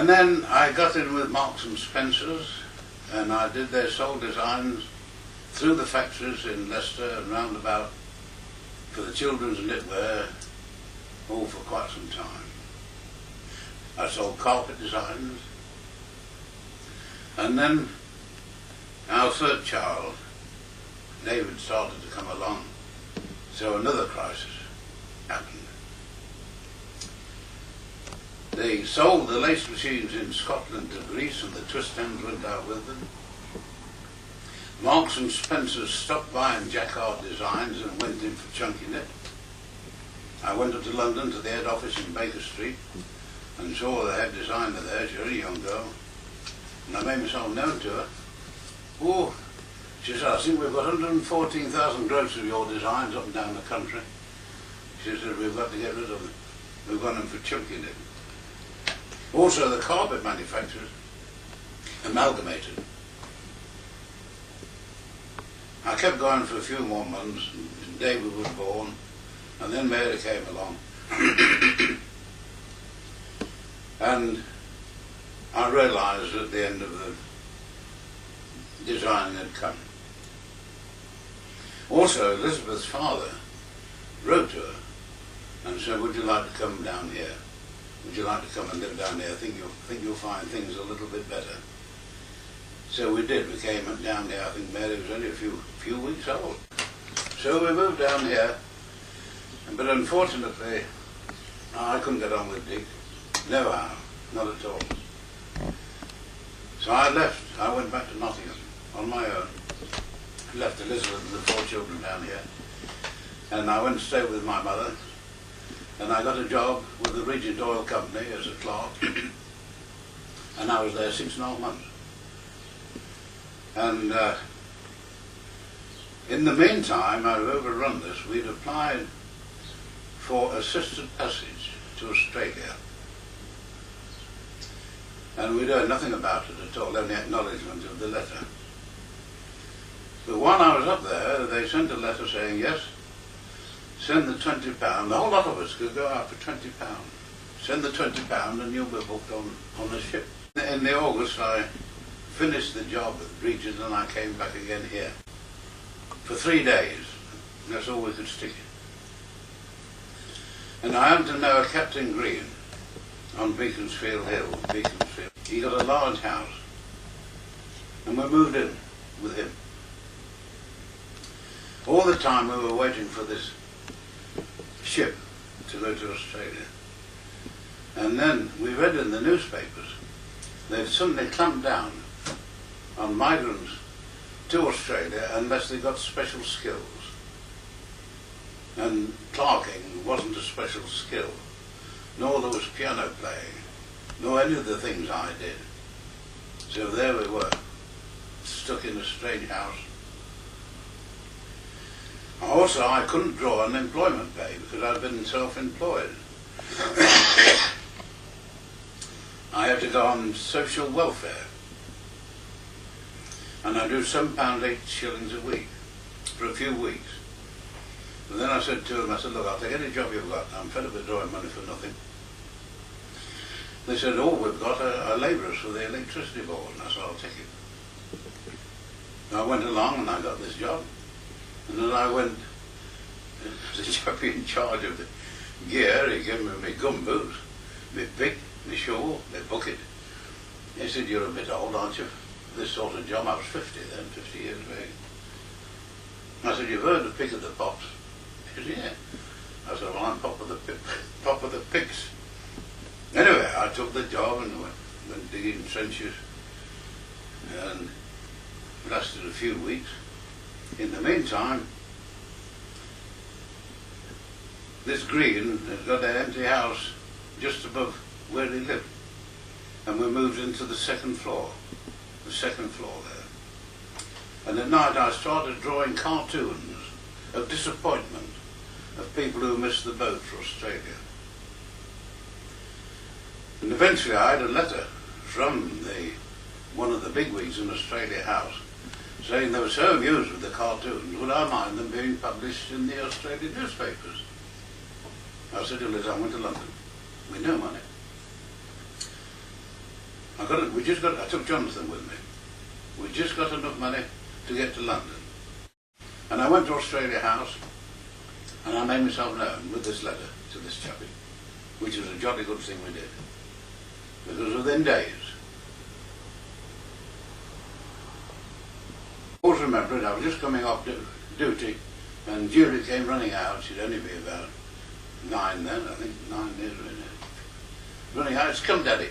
And then I got in with Marks and Spencer's, and I did their sole designs through the factories in Leicester and round about for the children's knitwear, all for quite some time. I sold carpet designs, and then our third child, David, started to come along, so another crisis happened. They sold the lace machines in Scotland to Greece, and the twist ends went out with them. Marks and Spencer's stopped buying jacquard designs and went in for chunky knit. I went up to London to the head office in Baker Street and saw the head designer there. She was a young girl, and I made myself known to her. Oh, she said, I think we've got 114,000 gross of your designs up and down the country. She said, we've got to get rid of them. We've got them for chunky knit. Also, the carpet manufacturers amalgamated. I kept going for a few more months, and David was born, and then Mary came along. And I realised at the end of the design had come. Also, Elizabeth's father wrote to her and said, would you like to come down here? Would you like to come and live down here? I think you'll find things a little bit better. So we did. We came down here. I think Mary was only a few weeks old. So we moved down here, but unfortunately, I couldn't get on with Dick. No how, not at all. So I left. I went back to Nottingham on my own. Left Elizabeth and the 4 children down here, and I went to stay with my mother. And I got a job with the Regent Oil Company as a clerk, and I was there 6.5 months. And in the meantime, I've overrun this. We'd applied for assisted passage to Australia, and we'd heard nothing about it at all, only acknowledgement of the letter. But while I was up there, they sent a letter saying, yes, send the £20, the whole lot of us could go out for £20. Send the £20 and you'll be booked on the ship. In the August I finished the job at Regent and I came back again here. For 3 days. That's all we could stick it. And I happened to know a Captain Green on Beaconsfield Hill, Beaconsfield. He got a large house and we moved in with him. All the time we were waiting for this ship to go to Australia. And then we read in the newspapers they've suddenly clamped down on migrants to Australia unless they got special skills. And clerking wasn't a special skill, nor there was piano playing, nor any of the things I did. So there we were, stuck in a strange house. Also, I couldn't draw unemployment pay because I'd been self-employed. I had to go on social welfare. And I do £7.8 a week for a few weeks. And then I said to them, I said, look, I'll take any job you've got. I'm fed up with drawing money for nothing. They said, all we've got are labourers for the electricity board. And I said, I'll take it. And I went along and I got this job. And then I went, the chappie in charge of the gear, he gave me my gumboots, my pick, my shovel, my bucket. He said, you're a bit old, aren't you? This sort of job. I was 50 then, 50 years of age. I said, you've heard the pick of the pops? He said, yeah. I said, well, I'm top of the picks. Anyway, I took the job and went digging trenches and lasted a few weeks. In the meantime, this Green has got an empty house just above where he lived. And we moved into the second floor there. And at night I started drawing cartoons of disappointment of people who missed the boat for Australia. And eventually I had a letter from one of the bigwigs in Australia House saying they were so amused with the cartoons, would I mind them being published in the Australian newspapers? I said to Liz, I went to London with no money. I took Jonathan with me. We just got enough money to get to London. And I went to Australia House and I made myself known with this letter to this chappie, which was a jolly good thing we did. Because within days, I always remember it, I was just coming off duty and Julie came running out. She'd only be about 9 then, I think 9 years in it. Running out, it's come Daddy.